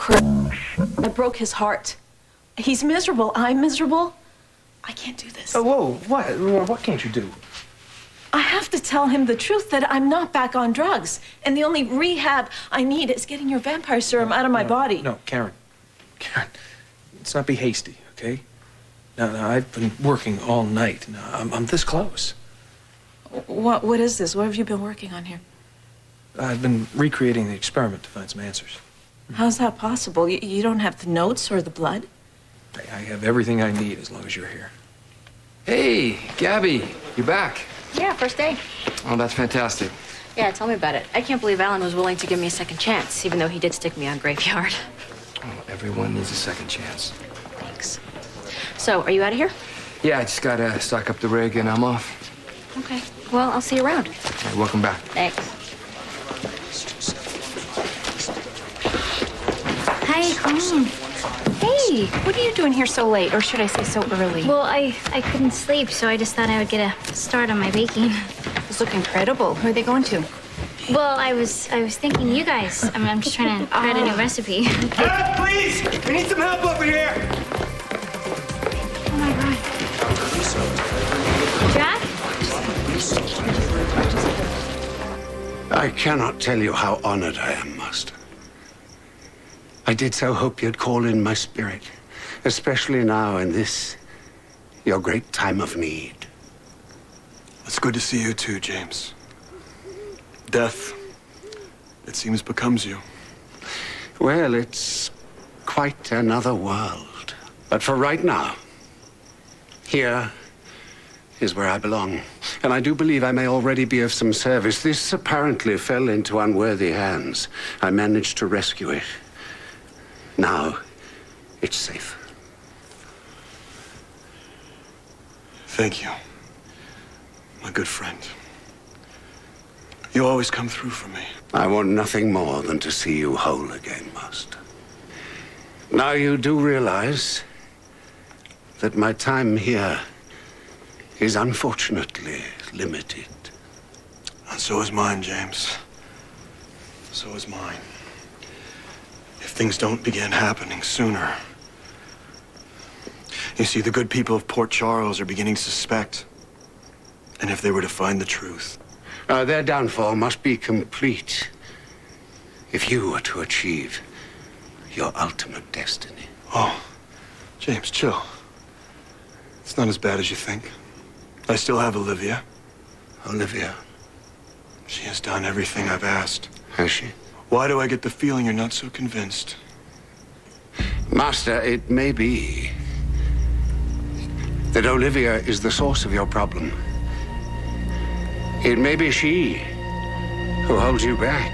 I broke his heart. He's miserable. I'm miserable. I can't do this. Oh, whoa, what? What can't you do? I have to tell him the truth that I'm not back on drugs. And the only rehab I need is getting your vampire serum out of my body. No, Karen. Karen, let's not be hasty, okay? Now, I've been working all night. Now, I'm this close. What is this? What have you been working on here? I've been recreating the experiment to find some answers. How's that possible? You don't have the notes or the blood? I have everything I need as long as you're here. Hey, Gabby, you back? Yeah, first day. Oh, that's fantastic. Yeah, tell me about it. I can't believe Alan was willing to give me a second chance, even though he did stick me on graveyard. Oh, everyone needs a second chance. Thanks. So, are you out of here? Yeah, I just gotta stock up the rig and I'm off. Okay. Well, I'll see you around. Hey, welcome back. Thanks. Hi. Hey, what are you doing here so late, or should I say so early? Well, I couldn't sleep, so I just thought I would get a start on my baking. These look incredible. Who are they going to? Well, I was thinking you guys. I'm just trying to write a new recipe. Help, please! We need some help over here! Oh my God. Jack? I cannot tell you how honored I am, Master. I did so hope you'd call in my spirit, especially now in this, your great time of need. It's good to see you too, James. Death, it seems, becomes you. Well, it's quite another world. But for right now, here is where I belong. And I do believe I may already be of some service. This apparently fell into unworthy hands. I managed to rescue it. Now, it's safe. Thank you, my good friend. You always come through for me. I want nothing more than to see you whole again, Master. Now you do realize that my time here is unfortunately limited. And so is mine, James. So is mine. If things don't begin happening sooner. You see, the good people of Port Charles are beginning to suspect. And if they were to find the truth... their downfall must be complete if you were to achieve your ultimate destiny. Oh, James, chill. It's not as bad as you think. I still have Olivia. Olivia? She has done everything I've asked. Has she? Why do I get the feeling you're not so convinced? Master, it may be that Olivia is the source of your problem. It may be she who holds you back.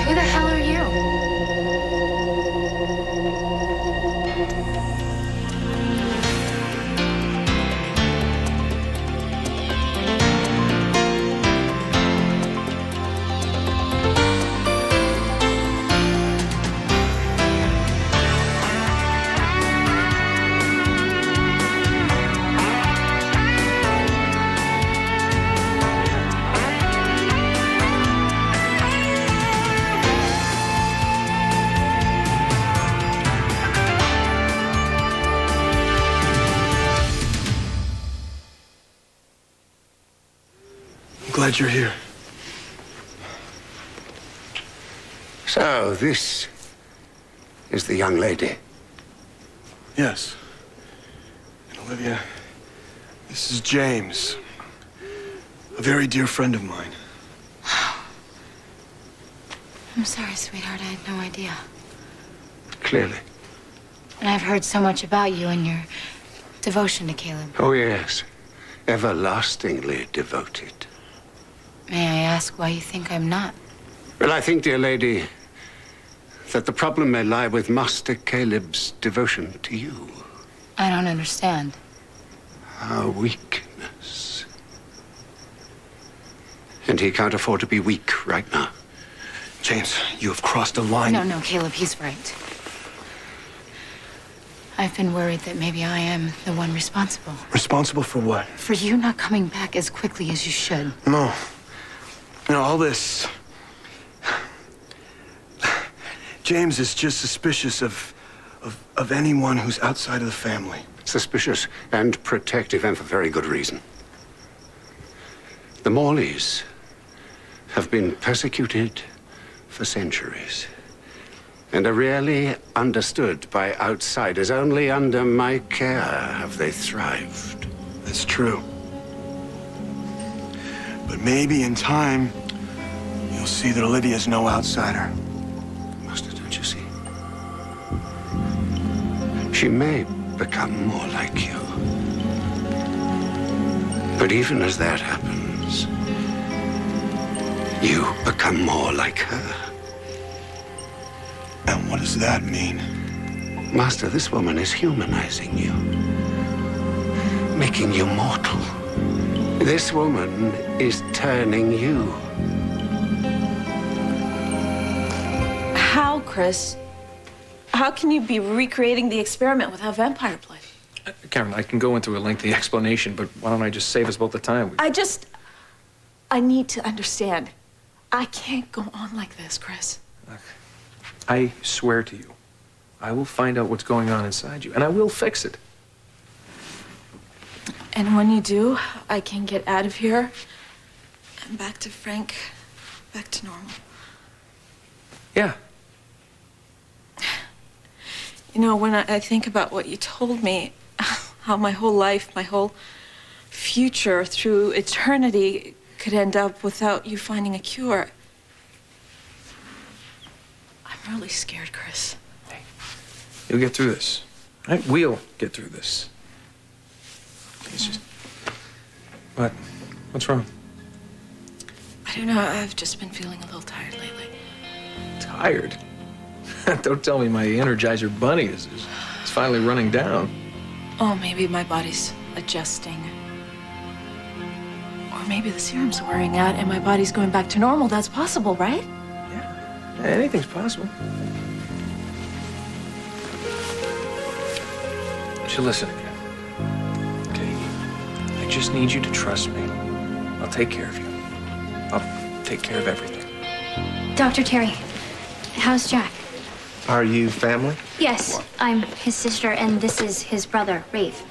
Who the hell are you? Glad you're here. So, this is the young lady. Yes. And Olivia, this is James. A very dear friend of mine. I'm sorry, sweetheart. I had no idea. Clearly. And I've heard so much about you and your devotion to Caleb. Oh, yes. Everlastingly devoted. May I ask why you think I'm not? Well, I think, dear lady, that the problem may lie with Master Caleb's devotion to you. I don't understand. Our weakness. And he can't afford to be weak right now. James, you have crossed a line. No, Caleb, he's right. I've been worried that maybe I am the one responsible. Responsible for what? For you not coming back as quickly as you should. No. You know, all this... James is just suspicious of anyone who's outside of the family. Suspicious and protective, and for very good reason. The Morleys have been persecuted for centuries and are rarely understood by outsiders. Only under my care have they thrived. That's true. But maybe in time, you'll see that Olivia's no outsider. Master, don't you see? She may become more like you. But even as that happens, you become more like her. And what does that mean? Master, this woman is humanizing you, making you mortal. This woman is turning you. How, Chris? How can you be recreating the experiment without vampire blood? Karen, I can go into a lengthy explanation, but why don't I just save us both the time? I need to understand. I can't go on like this, Chris. I swear to you, I will find out what's going on inside you, and I will fix it. And when you do, I can get out of here and back to Frank, back to normal. Yeah. You know, when I think about what you told me, how my whole life, my whole future through eternity could end up without you finding a cure, I'm really scared, Chris. Hey, you'll get through this. Right? We'll get through this. It's just... What? What's wrong? I don't know, I've just been feeling a little tired lately. Tired? Don't tell me my Energizer bunny is finally running down. Oh, maybe my body's adjusting. Or maybe the serum's wearing out and my body's going back to normal. That's possible, right? Yeah, anything's possible. So listen again. Okay? I just need you to trust me. I'll take care of you. I'll take care of everything. Dr. Terry, how's Jack? Are you family? Yes, I'm his sister, and this is his brother, Rafe.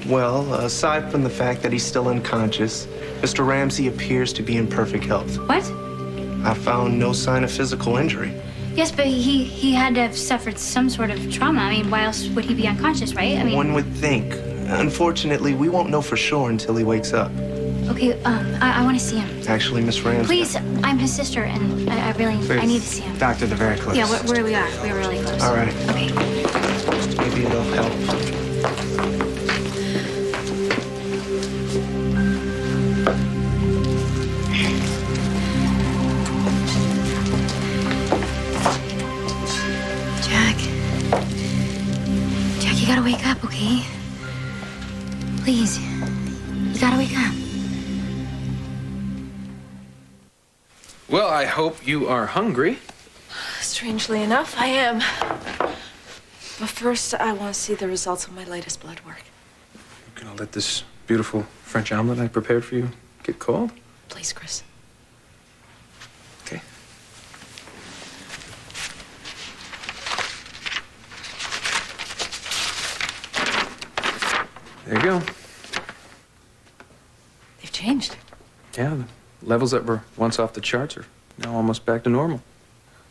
Well, aside from the fact that he's still unconscious, Mr. Ramsey appears to be in perfect health. What? I found no sign of physical injury. Yes, but he had to have suffered some sort of trauma. I mean, why else would he be unconscious, right? I mean... One would think. Unfortunately, we won't know for sure until he wakes up. Okay, I want to see him. Actually, Miss Ramsey... Please, I'm his sister, and I really need to see him. Doctor, they're very close. Yeah, where we are. We're really close. All right. Okay. Maybe it'll help. Jack, you gotta wake up, okay? Please, you gotta wake up. Well, I hope you are hungry. Strangely enough, I am. But first, I want to see the results of my latest blood work. You're gonna let this beautiful French omelet I prepared for you get cold? Please, Chris. Okay. There you go. They've changed. Yeah, the levels that were once off the charts are now almost back to normal.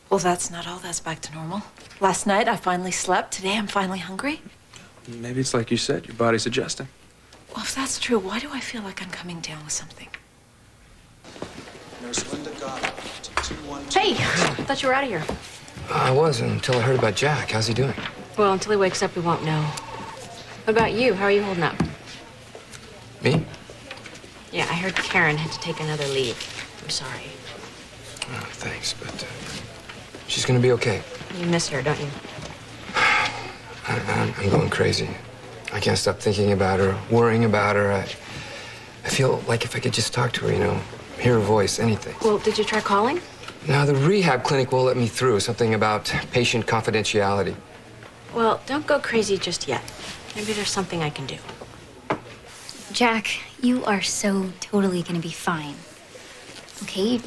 Well, that's not all that's back to normal. Last night, I finally slept. Today, I'm finally hungry. Maybe it's like you said, your body's adjusting. Well, if that's true, why do I feel like I'm coming down with something? Hey, I thought you were out of here. I wasn't until I heard about Jack. How's he doing? Well, until he wakes up, we won't know. What about you? How are you holding up? Me? Yeah, I heard Karen had to take another leave. I'm sorry. Oh, thanks, but she's gonna be okay. You miss her, don't you? I'm going crazy. I can't stop thinking about her, worrying about her. I feel like if I could just talk to her, you know, hear her voice, anything. Well, did you try calling? Now, the rehab clinic won't let me through. Something about patient confidentiality. Well, don't go crazy just yet. Maybe there's something I can do. Jack, you are so totally gonna be fine. Okay?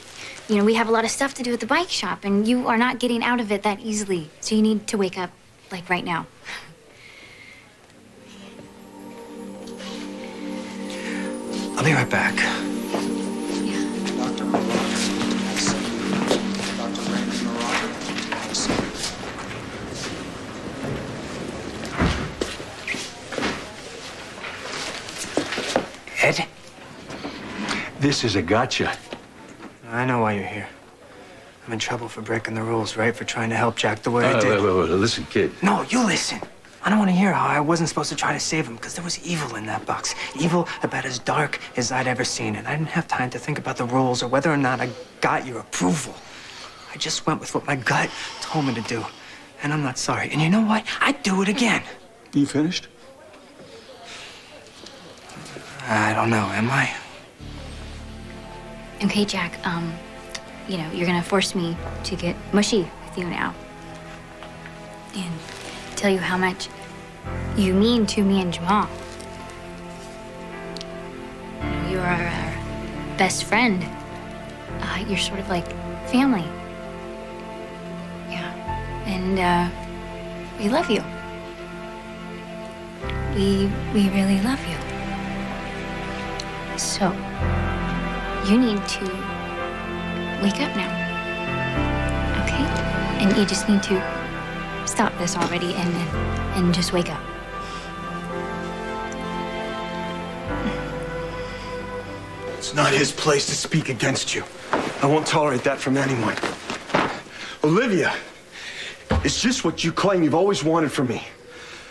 You know, we have a lot of stuff to do at the bike shop, and you are not getting out of it that easily. So you need to wake up, like right now. I'll be right back. Ed? This is a gotcha. I know why you're here. I'm in trouble for breaking the rules, right? For trying to help Jack the way I did. Wait, listen, kid. No, you listen. I don't want to hear how I wasn't supposed to try to save him because there was evil in that box. Evil about as dark as I'd ever seen it. I didn't have time to think about the rules or whether or not I got your approval. I just went with what my gut told me to do. And I'm not sorry. And you know what? I'd do it again. You finished? I don't know, am I? Okay, Jack, you know, you're gonna force me to get mushy with you now. And tell you how much you mean to me and Jamal. You are our best friend. You're sort of like family. Yeah. And, we love you. We really love you. So, you need to wake up now. Okay? And you just need to stop this already and just wake up. It's not his place to speak against you. I won't tolerate that from anyone. Olivia is just what you claim you've always wanted from me.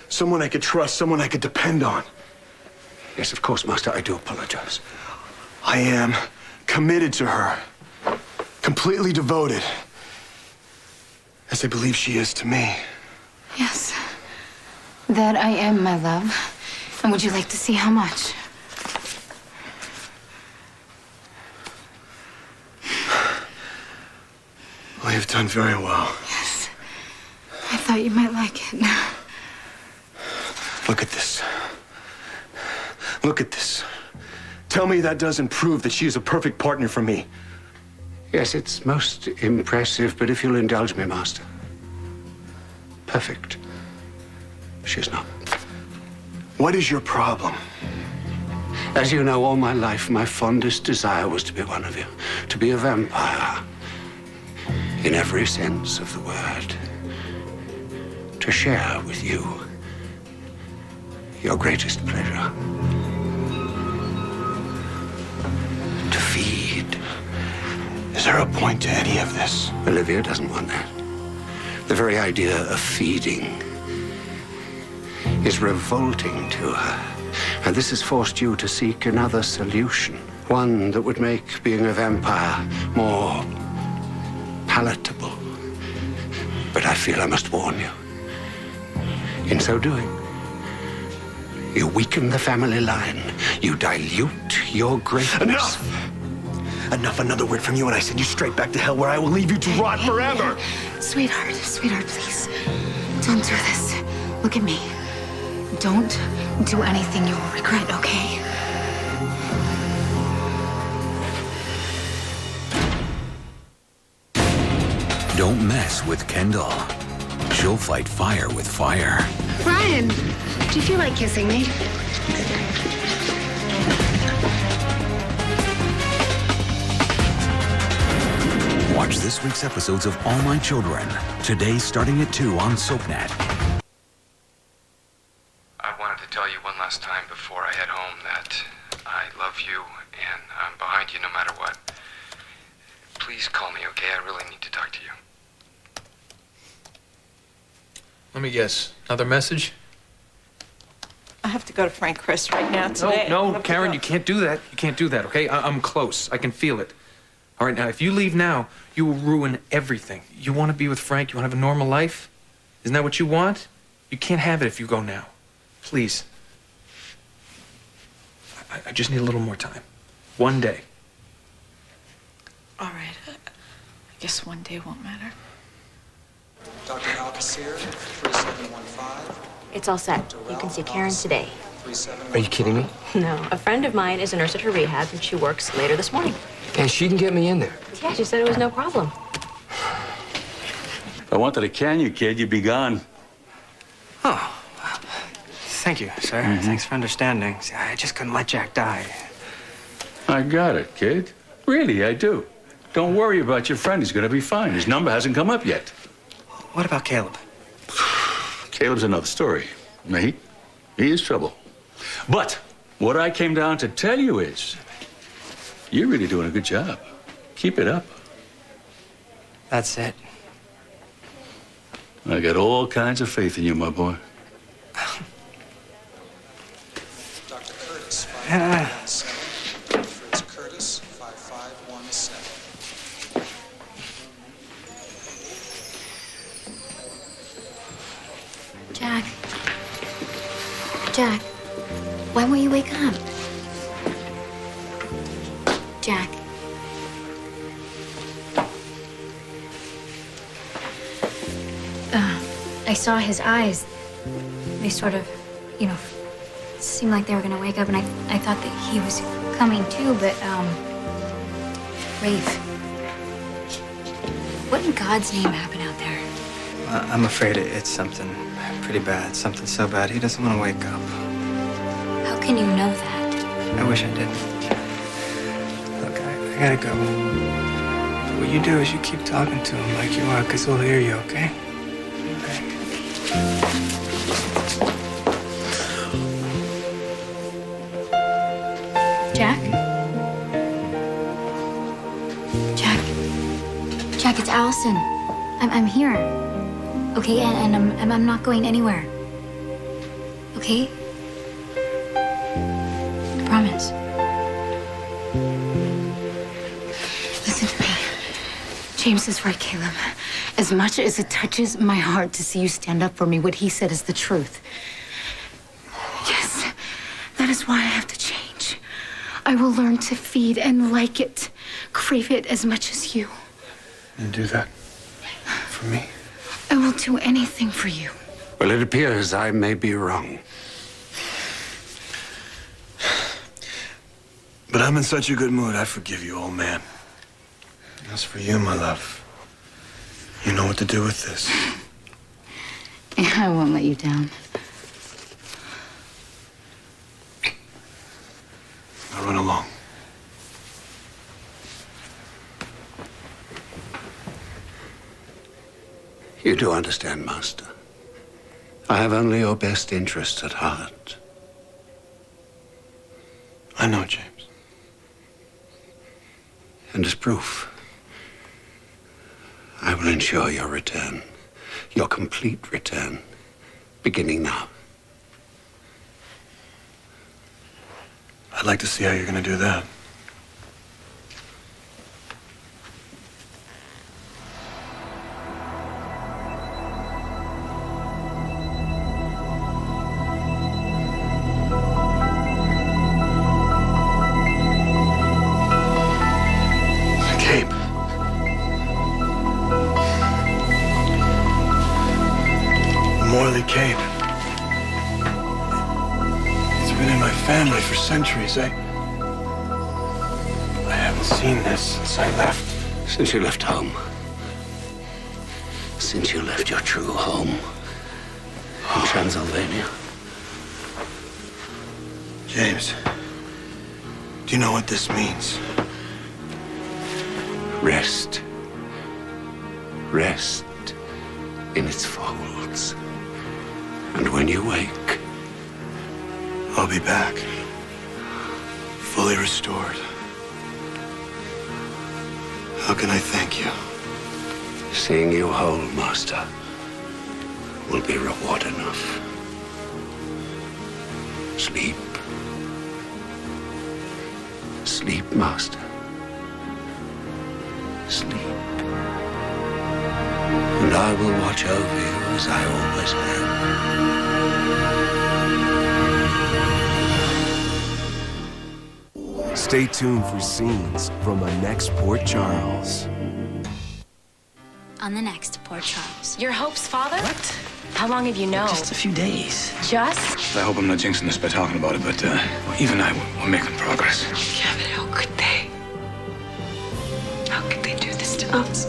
Someone I could trust, someone I could depend on. Yes, of course, Master, I do apologize. I am committed to her. Completely devoted. As I believe she is to me. Yes. That I am, my love. And would you like to see how much? Well, you've done very well. Yes. I thought you might like it. Look at this. Look at this. Tell me that doesn't prove that she is a perfect partner for me. Yes, it's most impressive, but if you'll indulge me, Master. Perfect. She's not. What is your problem? As you know, all my life, my fondest desire was to be one of you. To be a vampire. In every sense of the word. To share with you your greatest pleasure. To feed. Is there a point to any of this? Olivia doesn't want that. The very idea of feeding is revolting to her. And this has forced you to seek another solution. One that would make being a vampire more palatable. But I feel I must warn you. In so doing, you weaken the family line. You dilute your greatness. Enough! Enough, another word from you and I send you straight back to hell where I will leave you to rot forever. Sweetheart, please. Don't do this. Look at me. Don't do anything you will regret, okay? Don't mess with Kendall. She'll fight fire with fire. Brian, do you feel like kissing me? Watch this week's episodes of All My Children. Today starting at 2 on SoapNet. I wanted to tell you one last time before I head home that I love you and I'm behind you no matter what. Please call me, okay? I really need to talk to you. Let me guess. Another message? I have to go to Frank Chris right now today. No, Karen, you can't do that. You can't do that, okay? I'm close. I can feel it. All right, now, if you leave now, you will ruin everything. You want to be with Frank? You want to have a normal life? Isn't that what you want? You can't have it if you go now. Please. I just need a little more time. One day. All right. I guess one day won't matter. Dr. Alcacer, 3715. It's all set. You can see Karen today. Are you kidding me? No. A friend of mine is a nurse at her rehab, and she works later this morning. And she can get me in there. Yeah, she said it was no problem. If I wanted to can you, kid, you'd be gone. Oh. Thank you, sir. Thanks for understanding. See, I just couldn't let Jack die. I got it, kid. Really, I do. Don't worry about your friend. He's gonna be fine. His number hasn't come up yet. What about Caleb? Caleb's another story. Now, he is trouble. But what I came down to tell you is, you're really doing a good job. Keep it up. That's it. I got all kinds of faith in you, my boy. Dr. Curtis, 5517. Fritz Curtis, 5517. Jack. Jack. Why won't you wake up? Jack. I saw his eyes. They sort of, seemed like they were gonna wake up, and I thought that he was coming too, but, Rafe. What in God's name happened out there? I'm afraid it's something pretty bad. Something so bad he doesn't want to wake up. How can you know that? I wish I didn't. Look, I gotta go. What you do is you keep talking to him like you are, because he'll hear you, okay? Jack? Jack, it's Allison. I'm here. Okay, and I'm not going anywhere. Okay? I promise. Listen to me. James is right, Caleb. As much as it touches my heart to see you stand up for me, what he said is the truth. Yes, that is why I have to change. I will learn to feed and like it, crave it as much as you. And do that for me? I will do anything for you. Well, it appears I may be wrong. But I'm in such a good mood, I forgive you, old man. As for you, my love, you know what to do with this. I won't let you down. Now run along. You do understand, Master. I have only your best interests at heart. I know, James. And as proof, I will ensure your return, your complete return, beginning now. I'd like to see how you're going to do that. Cape. It's been in my family for centuries. I haven't seen this since I left. Since you left home. Since you left your true home in Transylvania. James, do you know what this means? Rest. Rest in its folds. And when you wake, I'll be back, fully restored. How can I thank you? Seeing you whole, Master, will be reward enough. Sleep. Sleep, Master. Sleep. And I will watch over you as I always have. Stay tuned for scenes from the next Port Charles. on the next Port Charles. You're Hope's father? What? How long have you known? Just a few days. Just? I hope I'm not jinxing this by talking about it, but Eve and I, we're making progress. Kevin, how could they? How could they do this to us?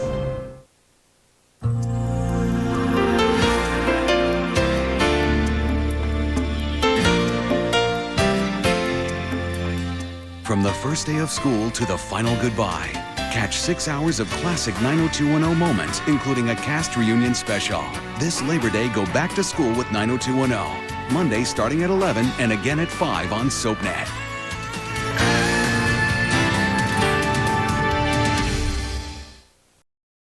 From the first day of school to the final goodbye, catch 6 hours of classic 90210 moments, including a cast reunion special. This Labor Day, go back to school with 90210. Monday starting at 11 and again at 5 on SoapNet.